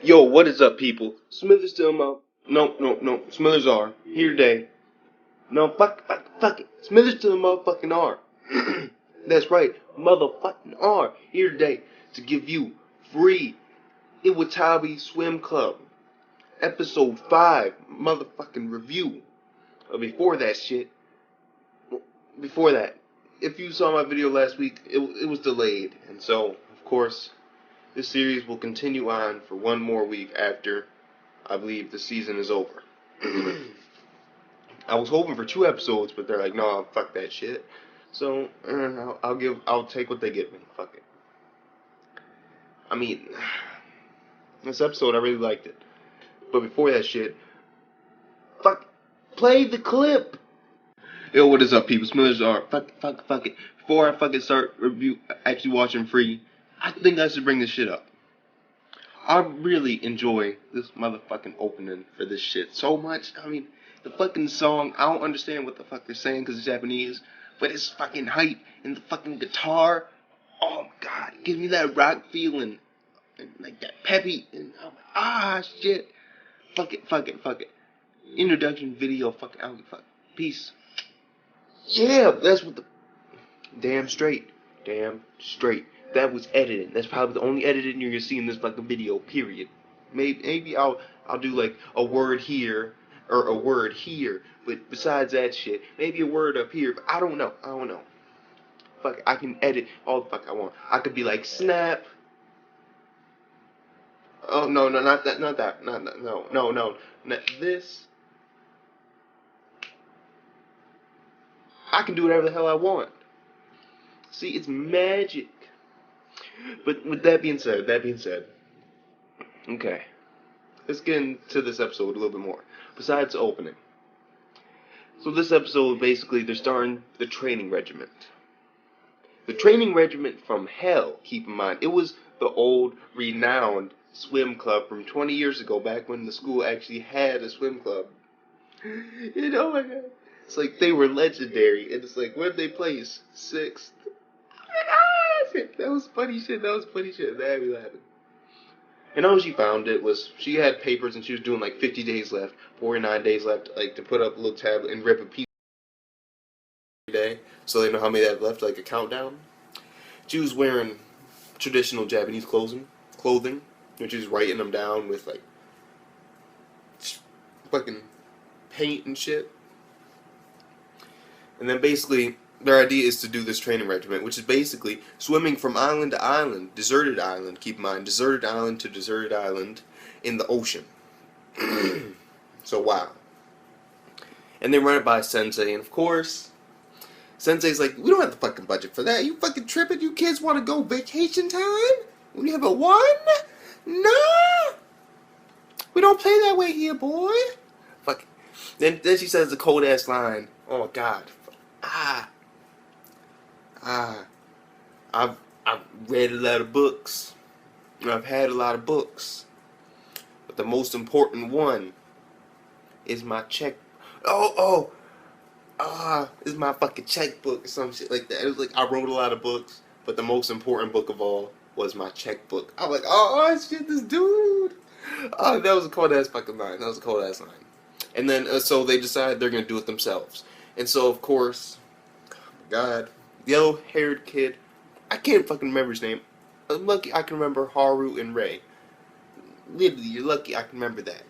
Yo, what is up, people? Smithers still up. No. Smithers R. Here today. No, fuck it. Smithers to the motherfucking R. That's right, motherfucking R. Here today to give you free Iwatobi Swim Club episode 5 motherfucking review. Before that, if you saw my video last week, it was delayed, and so of course this series will continue on for one more week after I believe the season is over. I was hoping for 2 episodes, but they're like, no, fuck that shit. So I'll take what they give me. Fuck it. I mean, this episode I really liked it, but before that shit, play the clip. Yo, what is up, people? Smithers are fuck it. Before I fucking start actually watching free, I think I should bring this shit up. I really enjoy this motherfucking opening for this shit so much. I mean, the fucking song, I don't understand what the fuck they're saying because it's Japanese, but it's fucking hype, and the fucking guitar, oh my god, it gives me that rock feeling, and like that peppy, and I'm like, shit. Fuck it. Introduction video, fucking, I don't give a fuck. Peace. Yeah, that's what the, damn straight. That was editing. That's probably the only editing you're gonna see in this fucking video. Period. Maybe I'll do like a word here or a word here, but besides that shit, maybe a word up here. But I don't know. Fuck it, I can edit all the fuck I want. I could be like snap. Oh no, not that, not this. I can do whatever the hell I want. See, it's magic. But with that being said, okay, let's get into this episode a little bit more. Besides the opening. So this episode, basically, they're starting the training regiment. The training regiment from hell, keep in mind. It was the old, renowned swim club from 20 years ago, back when the school actually had a swim club. You know, oh my god. It's like they were legendary, and it's like, where'd they place? 6th. That was funny shit. That had me laughing. And all she found it was she had papers and she was doing like 50 days left, 49 days left, like to put up a little tablet and rip a piece every day, so they know how many they have left, like a countdown. She was wearing traditional Japanese clothing, and she was writing them down with like fucking paint and shit. And then basically, their idea is to do this training regiment, which is basically swimming from island to island, deserted island, keep in mind, deserted island to deserted island in the ocean. So, wow. And they run it by Sensei, and of course, Sensei's like, we don't have the fucking budget for that. You fucking tripping? You kids want to go vacation time? When you have a 1? No! We don't play that way here, boy. Fuck. Then she says the cold ass line. Oh my god. I've read a lot of books, and I've had a lot of books, but the most important one is my check. Is my fucking checkbook or some shit like that. It was like I wrote a lot of books, but the most important book of all was my checkbook. I was like, shit, this dude. Oh, that was a cold ass fucking line. And then so they decide they're gonna do it themselves. And so of course, oh my god, yellow-haired kid, I can't fucking remember his name. I'm lucky I can remember Haru and Ray. Literally, you're lucky I can remember that.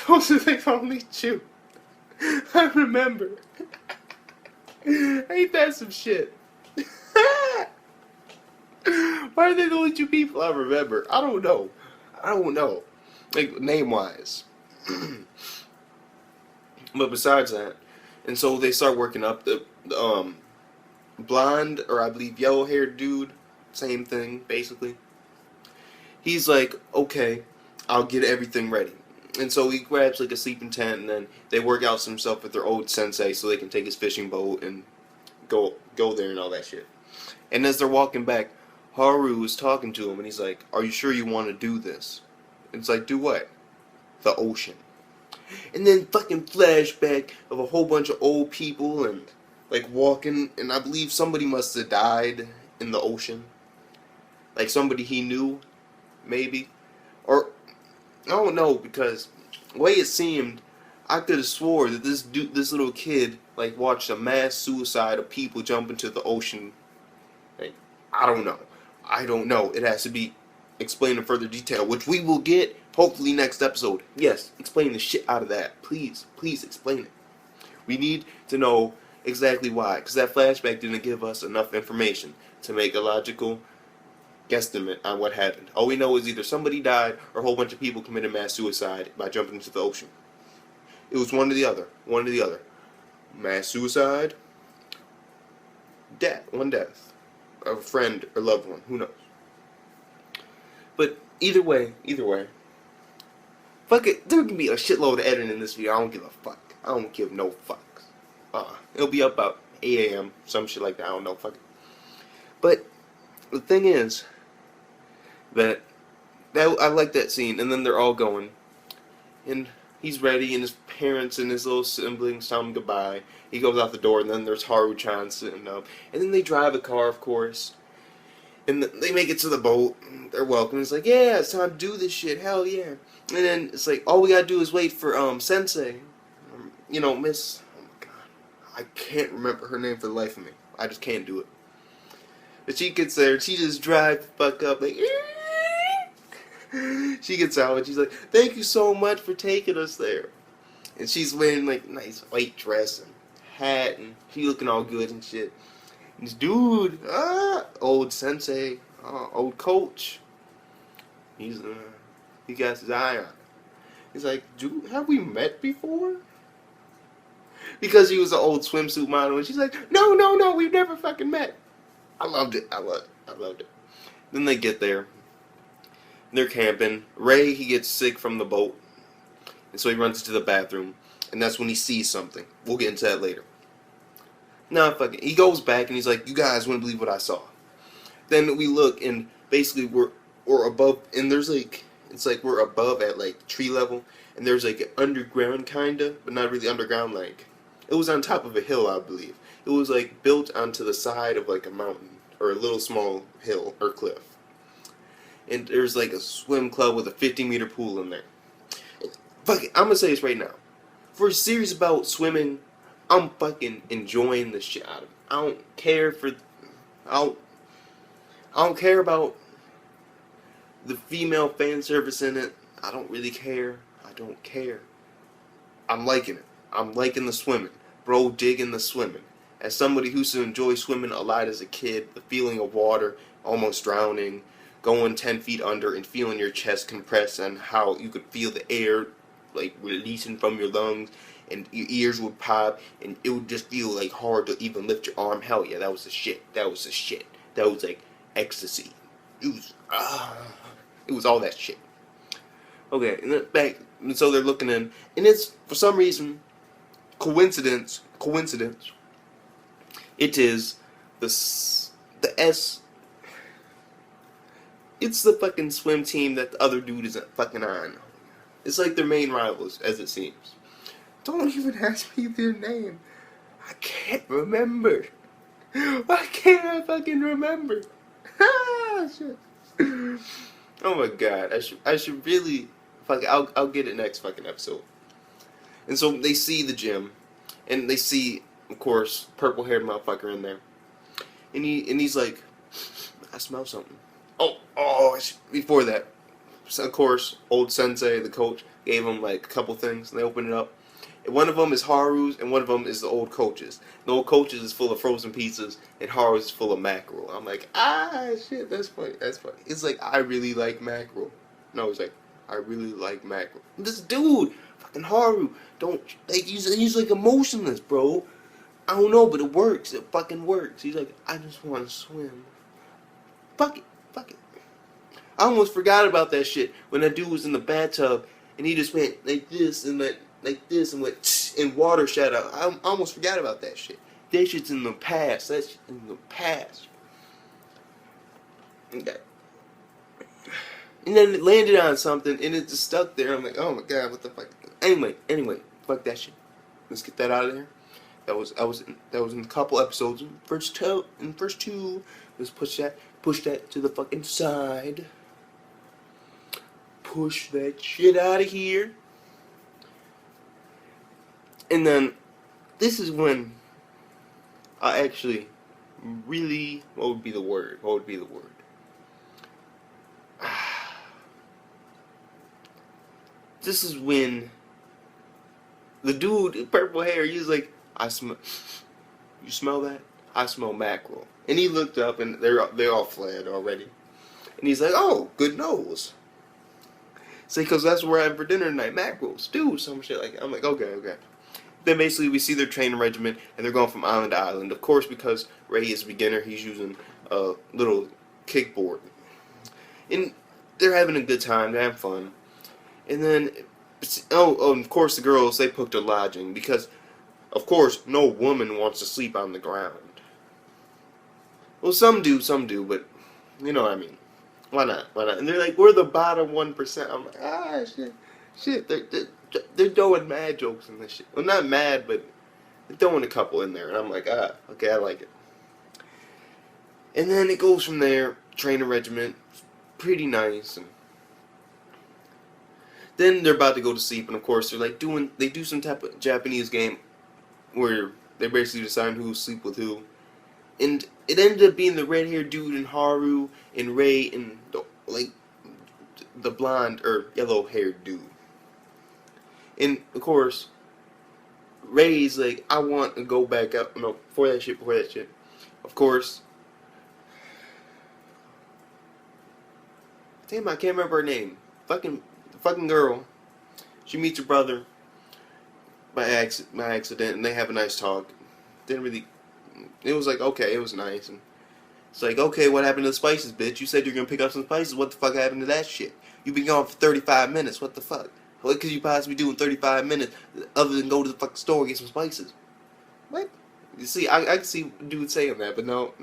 Those are the only two I remember. Ain't that some shit? Why are they the only 2 people I remember? I don't know. Like, name-wise. But besides that, and so they start working up the blonde, or I believe yellow-haired dude, same thing, basically. He's like, okay, I'll get everything ready. And so he grabs like a sleeping tent, and then they work out some stuff with their old sensei so they can take his fishing boat and go there and all that shit. And as they're walking back, Haru is talking to him, and he's like, are you sure you want to do this? And it's like, do what? The ocean. And then fucking flashback of a whole bunch of old people and like walking, and I believe somebody must have died in the ocean. Like somebody he knew, maybe. Or I don't know, because the way it seemed, I could have swore that this little kid like watched a mass suicide of people jump into the ocean. Like, I don't know. I don't know. It has to be explained in further detail, which we will get hopefully next episode. Yes, explain the shit out of that. Please, please explain it. We need to know exactly why, because that flashback didn't give us enough information to make a logical guesstimate on what happened. All we know is either somebody died or a whole bunch of people committed mass suicide by jumping into the ocean. It was one or the other. One or the other. Mass suicide, death. One death. A friend or loved one. Who knows? But either way. Fuck it. There can be a shitload of editing in this video. I don't give a fuck. I don't give no fucks. It'll be up about 8 a.m. Some shit like that. I don't know. Fuck it. But the thing is that I like that scene. And then they're all going. And he's ready, and his parents and his little siblings tell him goodbye. He goes out the door, and then there's Haru-chan sitting up. And then they drive a car, of course. And they make it to the boat. They're welcome. It's like, yeah, it's time to do this shit. Hell yeah. And then it's like, all we gotta do is wait for Sensei. Miss... Oh my god. I can't remember her name for the life of me. I just can't do it. But she gets there, and she just drives the fuck up, like... She gets out and she's like, thank you so much for taking us there. And she's wearing like nice white dress and hat, and she looking all good and shit. And this dude, old sensei, old coach, he got his eye on her. He's like, dude, have we met before? Because he was an old swimsuit model, and she's like, no, we've never fucking met. I loved it. Then they get there. They're camping. Ray, he gets sick from the boat, and so he runs to the bathroom, and that's when he sees something. We'll get into that later. Nah, fuck it. He goes back, and he's like, you guys wouldn't believe what I saw. Then we look, and basically we're above, and there's like, it's like we're above at like tree level, and there's like an underground kinda, but not really underground, like, it was on top of a hill, I believe. It was like built onto the side of like a mountain, or a little small hill, or cliff. And there's like a swim club with a 50-meter pool in there. Fuck it, I'm gonna say this right now. For a series about swimming, I'm fucking enjoying the shit out of it. I don't care about the female fan service in it. I don't really care. I don't care. I'm liking it. I'm liking the swimming. Bro, digging the swimming. As somebody who used to enjoy swimming a lot as a kid, the feeling of water, almost drowning, going 10 feet under and feeling your chest compress, and how you could feel the air like releasing from your lungs, and your ears would pop, and it would just feel like hard to even lift your arm. Hell yeah, that was the shit. That was like ecstasy. It was all that shit. Okay, and then back, and so they're looking in, and it's, for some reason, coincidence, it is it's the fucking swim team that the other dude isn't fucking on. It's like their main rivals, as it seems. Don't even ask me their name. I can't remember. Why can't I fucking remember? Shit. Oh my god, I should really I'll get it next fucking episode. And so they see the gym, and they see, of course, purple-haired motherfucker in there, and he's like, I smell something. Before that, so of course, old sensei, the coach, gave him like a couple things, and they open it up. And one of them is Haru's, and one of them is the old coach's. The old coach's is full of frozen pizzas, and Haru's is full of mackerel. I'm like, shit, that's funny. It's like, I really like mackerel. No, it's like, I really like mackerel. This dude, fucking Haru, he's like emotionless, bro. I don't know, but it works. It fucking works. He's like, I just want to swim. Fuck it. I almost forgot about that shit when that dude was in the bathtub and he just went like this and like this and went and water shot out. I almost forgot about that shit. That shit's in the past. That's in the past. Okay. And then it landed on something and it just stuck there. I'm like, oh my god, what the fuck? Anyway, fuck that shit. Let's get that out of there. That was in a couple episodes. First two. Let's push that to the fucking side. push that shit out of here. And then, this is when I actually really, what would be the word? This is when the dude, purple hair, he was like, you smell that? I smell mackerel. And he looked up and they all fled already. And he's like, oh, good nose. It's like, because that's where I'm for dinner tonight, mackerel, stew, some shit like that. I'm like, okay. Then basically we see their training regiment and they're going from island to island. Of course, because Ray is a beginner, he's using a little kickboard. And they're having a good time, they're having fun. And then, of course the girls, they booked a lodging because, of course, no woman wants to sleep on the ground. Well, some do, but you know what I mean. Why not? And they're like, we're the bottom 1%. I'm like, shit. They're throwing mad jokes in this shit. Well, not mad, but they're throwing a couple in there. And I'm like, okay, I like it. And then it goes from there, training regiment, pretty nice. And then they're about to go to sleep, and of course they do some type of Japanese game where they basically decide who sleep with who. And it ended up being the red-haired dude and Haru and Ray and the blonde or yellow-haired dude. And of course, Ray's like, I want to go back up. No, before that shit. Of course. Damn, I can't remember her name. Fucking girl. She meets her brother by accident, and they have a nice talk. Didn't really. It was like, okay, it was nice. And it's like, okay, what happened to the spices, bitch? You said you're gonna pick up some spices. What the fuck happened to that shit? You've been gone for 35 minutes. What the fuck? What could you possibly do in 35 minutes other than go to the fucking store and get some spices? What? You see, I can see dude saying that, but no.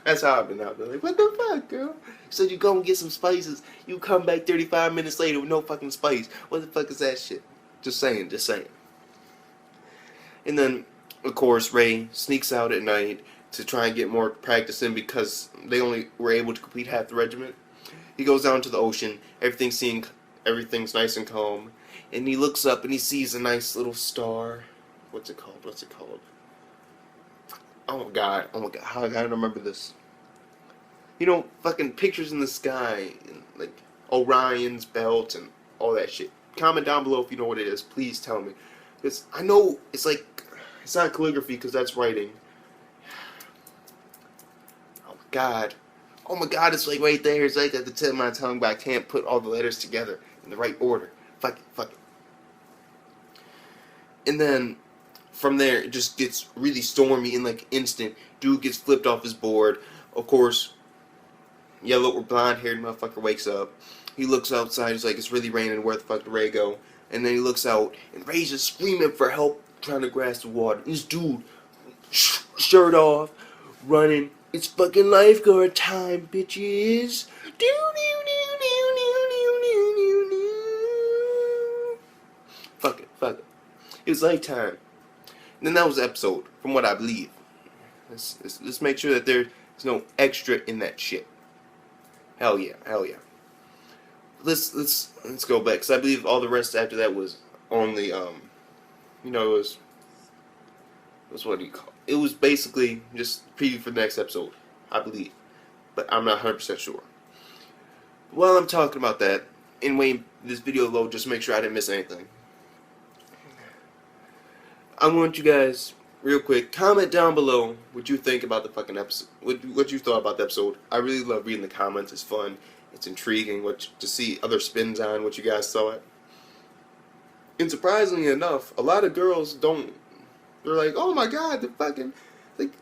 That's how I've been out there. Like, what the fuck, girl? You said you go and get some spices. You come back 35 minutes later with no fucking spice. What the fuck is that shit? Just saying. And then, of course, Ray sneaks out at night to try and get more practice in because they only were able to complete half the regiment. He goes down to the ocean. Everything's nice and calm. And he looks up and he sees a nice little star. What's it called? Oh my god, how I gotta remember this. You know, fucking pictures in the sky, and like Orion's belt and all that shit. Comment down below if you know what it is. Please tell me. Because I know it's not calligraphy because that's writing. Oh my god, it's like right there. It's like at the tip of my tongue, but I can't put all the letters together in the right order. Fuck it. And then from there, it just gets really stormy in like instant. Dude gets flipped off his board. Of course, yellow or blonde-haired motherfucker wakes up. He looks outside. He's like, it's really raining. Where the fuck did Ray go? And then he looks out, and Ray's just screaming for help, trying to grasp the water. This dude, shirt off, running. It's fucking lifeguard time, bitches. Fuck it. It was nighttime. And then that was the episode, from what I believe. Let's make sure that there's no extra in that shit. Hell yeah. Let's go back, because I believe all the rest after that was only it was what do you call it? It was basically just preview for the next episode, I believe, but I'm not 100% sure. While I'm talking about that, and waiting this video to load, just make sure I didn't miss anything. I want you guys, real quick, comment down below what you think about the fucking episode. What you thought about the episode. I really love reading the comments. It's fun. It's intriguing to see other spins on what you guys thought. And surprisingly enough, a lot of girls don't. They're like, oh my god, the fucking. Like,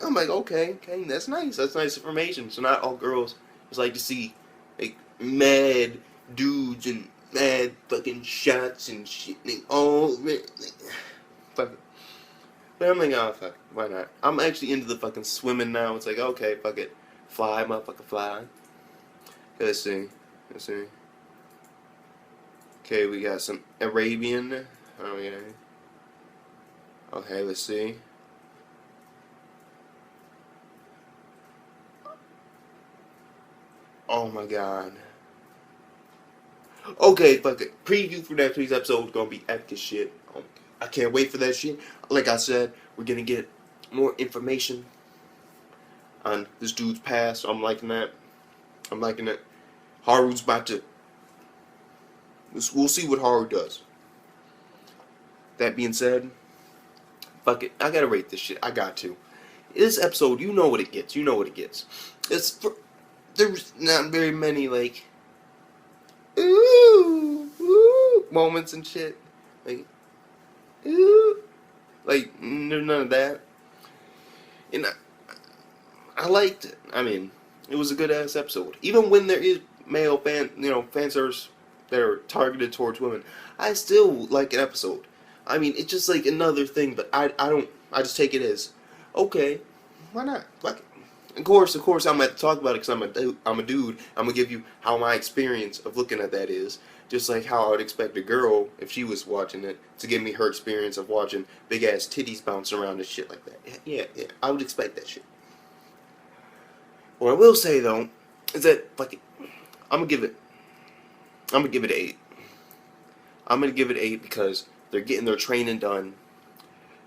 I'm like, okay, that's nice. That's nice information. So not all girls just like to see like mad dudes and mad fucking shots and shit. Like, all fuck it. But I'm like, oh fuck, why not? I'm actually into the fucking swimming now. It's like, okay, fuck it. Fly, motherfucker, fly. Okay, let's see. Okay, we got some Arabian. Oh yeah. Okay, let's see. Oh my god. Okay, fuck it. Preview for next week's episode is gonna be epic as shit. I can't wait for that shit. Like I said, we're gonna get more information on this dude's past. I'm liking that. I'm liking it. Haru's about to. We'll see what Haru does. That being said, fuck it. I gotta rate this shit. I got to. This episode, you know what it gets. You know what it gets. There's not very many like ooh moments and shit. Like ooh, like there's none of that. And I liked it. I mean, it was a good ass episode. Even when there is male fan service that are targeted towards women, I still like an episode. I mean, it's just like another thing, but I don't. I just take it as okay. Why not? Like, of course, I'm going to talk about it because I'm a dude. I'm gonna give you how my experience of looking at that is. Just like how I would expect a girl, if she was watching it, to give me her experience of watching big ass titties bouncing around and shit like that. Yeah, I would expect that shit. What I will say though is that fuck it, I'm gonna give it an 8. I'm gonna give it 8 because they're getting their training done.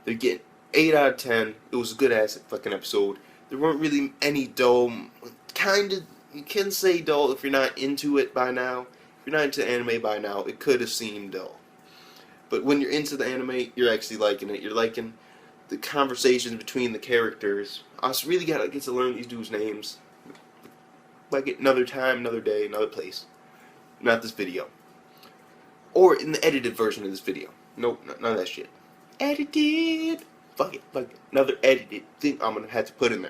They're getting 8 out of 10. It was a good ass fucking episode. There weren't really any dull. Kinda, you can say dull if you're not into it by now. If you're not into anime by now, it could have seemed dull. But when you're into the anime, you're actually liking it. You're liking the conversations between the characters. I really gotta get to learn these dudes' names. Like it another time, another day, another place. Not this video. Or in the edited version of this video. Nope, none of that shit. Edited. Fuck it. Another edited thing I'm gonna have to put in there.